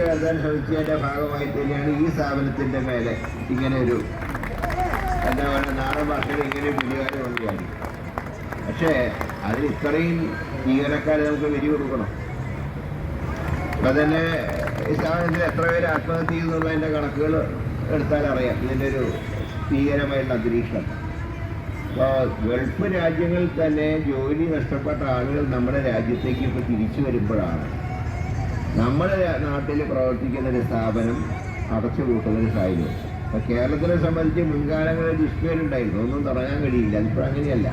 വരുത്താൻ ശ്രമിച്ചതിൻ്റെ ഭാഗമായി തന്നെയാണ് ഈ സ്ഥാപനത്തിൻ്റെ മേലെ ഇങ്ങനെ ഒരു എന്താ പറയുക നാടൻ ഭാഷയിൽ ഇങ്ങനെ പിടികാരം കൊണ്ടുകയാണ്. പക്ഷേ അതിൽ ഇത്രയും ജീവനക്കാരെ നമുക്ക് വിരി കൊടുക്കണം. അപ്പം തന്നെ ഈ സ്ഥാപനത്തിൽ എത്ര പേര് ആത്മഹത്യ ചെയ്യുന്നുള്ളതിൻ്റെ കണക്കുകൾ എടുത്താൽ അറിയാം ഇതിൻ്റെ ഒരു ഭീകരമായിട്ടുള്ള അന്തരീക്ഷം. അപ്പോൾ ഗൾഫ് രാജ്യങ്ങളിൽ തന്നെ ജോലി നഷ്ടപ്പെട്ട ആളുകൾ നമ്മുടെ രാജ്യത്തേക്ക് ഇപ്പോൾ തിരിച്ചു വരുമ്പോഴാണ് നമ്മുടെ നാട്ടിൽ പ്രവർത്തിക്കുന്ന ഒരു സ്ഥാപനം അടച്ചുപൂട്ടുന്നൊരു സാഹചര്യം. അപ്പോൾ കേരളത്തിനെ സംബന്ധിച്ച് മുൻകാലങ്ങളിൽ ഡിസ്പ്ലേലുണ്ടായിരുന്നു, ഒന്നും തുടങ്ങാൻ കഴിയില്ല. ഇപ്പോൾ അങ്ങനെയല്ല.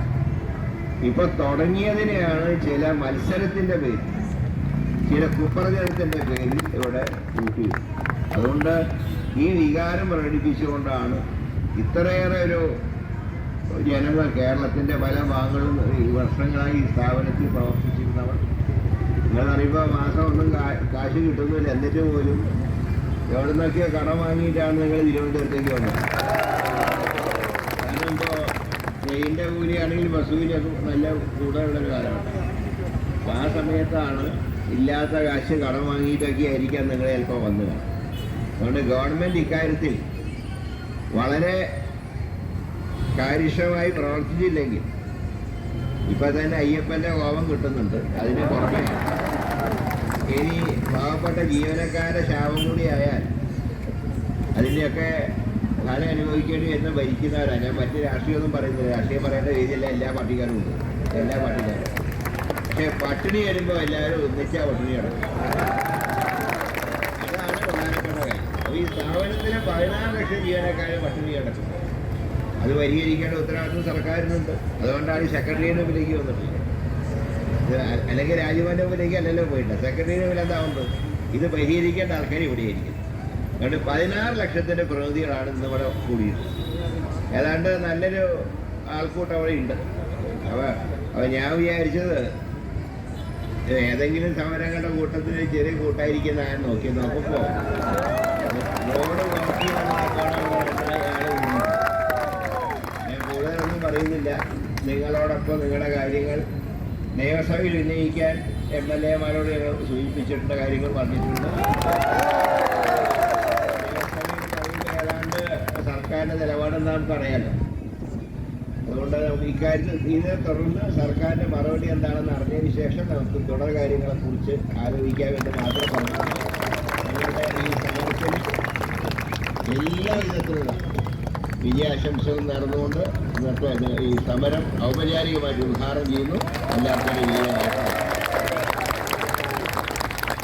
ഇപ്പോൾ തുടങ്ങിയതിനെയാണ് ചില മത്സരത്തിൻ്റെ പേരിൽ, ചില കുപ്രചരണത്തിൻ്റെ പേരിൽ ഇവിടെ കൂട്ടിയത്. അതുകൊണ്ട് ഈ വികാരം പ്രകടിപ്പിച്ചുകൊണ്ടാണ് ഇത്രയേറെ ഒരു ജനങ്ങൾ കേരളത്തിൻ്റെ പല ഭാഗങ്ങളും ഈ വർഷങ്ങളായി ഈ സ്ഥാപനത്തിൽ പ്രവർത്തിച്ചിരുന്നവർ, നിങ്ങളറിയുമ്പോൾ മാസം ഒന്നും കാശ് കിട്ടുന്നില്ല, എന്നിട്ട് പോലും എവിടെ നിന്നൊക്കെ കടം വാങ്ങിയിട്ടാണ് നിങ്ങൾ തിരുവനന്തപുരത്തേക്ക് വന്നത്. കാരണം ഇപ്പോൾ ട്രെയിനിൻ്റെ കൂലിയാണെങ്കിൽ ബസ് കൂലിയൊക്കെ നല്ല കൂടുതലുള്ളൊരു കാലമാണ്. അപ്പോൾ ആ സമയത്താണ് ഇല്ലാത്ത കാശ് കടം വാങ്ങിയിട്ടൊക്കെ ആയിരിക്കാം നിങ്ങൾ ചിലപ്പോൾ വന്നത്. അതുകൊണ്ട് ഗവൺമെൻറ് ഇക്കാര്യത്തിൽ വളരെ കാര്യക്ഷമമായി പ്രവർത്തിച്ചില്ലെങ്കിൽ ഇപ്പം തന്നെ അയ്യപ്പൻ്റെ കോപം കിട്ടുന്നുണ്ട്. അതിന് പുറമെ ഇനി പാവപ്പെട്ട ജീവനക്കാരുടെ ശാപം കൂടി ആയാൽ അതിൻ്റെയൊക്കെ ഫലം അനുഭവിക്കേണ്ടി എന്ന് ഭരിക്കുന്നവരാണ്. ഞാൻ മറ്റ് രാഷ്ട്രീയമൊന്നും പറയുന്നില്ല, രാഷ്ട്രീയം പറയേണ്ട രീതിയല്ല എല്ലാ പാർട്ടിക്കാരും ഉണ്ട്, എല്ലാ പാർട്ടിക്കാരും. പക്ഷേ പട്ടിണി വരുമ്പോൾ എല്ലാവരും ഒന്നിച്ചാ പട്ടിണി കിടക്കും. അതാണ് പ്രധാനപ്പെട്ട കാര്യം. അപ്പോൾ ഈ സ്ഥാപനത്തിന് 14 ലക്ഷം ജീവനക്കാരെ പട്ടിണി കിടക്കും. അത് പരിഹരിക്കേണ്ട ഉത്തരവാദിത്വം സർക്കാരിനുണ്ട്. അതുകൊണ്ടാണ് ഈ സെക്രട്ടറിയുടെ മുമ്പിലേക്ക് വന്നിട്ടുള്ളത്. അല്ലെങ്കിൽ രാജ്ഭവൻ്റെ മുമ്പിലേക്ക് അല്ലല്ലോ പോയിട്ടില്ല, സെക്രട്ടറിയുടെ മുമ്പിൽ എന്താവുന്നത്? ഇത് പരിഹരിക്കേണ്ട ആൾക്കാർ ഇവിടെയായിരിക്കും. അതുകൊണ്ട് 16 ലക്ഷത്തിൻ്റെ പ്രതിനിധികളാണ് ഇന്നിവിടെ കൂടിയത്. ഏതാണ്ട് നല്ലൊരു ആൾക്കൂട്ടം അവിടെ ഉണ്ട്. അപ്പോൾ ഞാൻ വിചാരിച്ചത് ഏതെങ്കിലും സമരങ്ങളുടെ കൂട്ടത്തിൽ ചെറിയ കൂട്ടായിരിക്കുന്ന ഞാൻ നോക്കുമ്പോൾ റോഡ് നോക്കി ഞാൻ കൂടുതലൊന്നും പറയുന്നില്ല. നിങ്ങളോടൊപ്പം നിങ്ങളുടെ കാര്യങ്ങൾ നിയമസഭയിൽ ഉന്നയിക്കാൻ MLA-മാരോട് ഞങ്ങൾ സൂചിപ്പിച്ചിട്ടുള്ള കാര്യങ്ങൾ പറഞ്ഞിട്ടുണ്ട്. ഏതാണ്ട് സർക്കാരിൻ്റെ നിലപാടെന്ന് നമുക്കറിയാലോ. അതുകൊണ്ട് നമുക്ക് ഇക്കാര്യത്തിൽ ഇതിനെ തുടർന്ന് സർക്കാരിൻ്റെ മറുപടി എന്താണെന്ന് അറിഞ്ഞതിന് ശേഷം നമുക്ക് തുടർ കാര്യങ്ങളെക്കുറിച്ച് ആലോചിക്കാമെന്ന് മാത്രം പറഞ്ഞു. നിങ്ങളുടെ ഈ സമരത്തിൽ എല്ലാ വിധത്തിലുള്ള വിജയാശംസകൾ നേർന്നുകൊണ്ട് ഇന്നത്തെ ഈ സമരം ഔപചാരികമായിട്ട് ഉദ്ഘാടനം ചെയ്യുന്നു. എല്ലാവർക്കും വിജയമായിട്ട്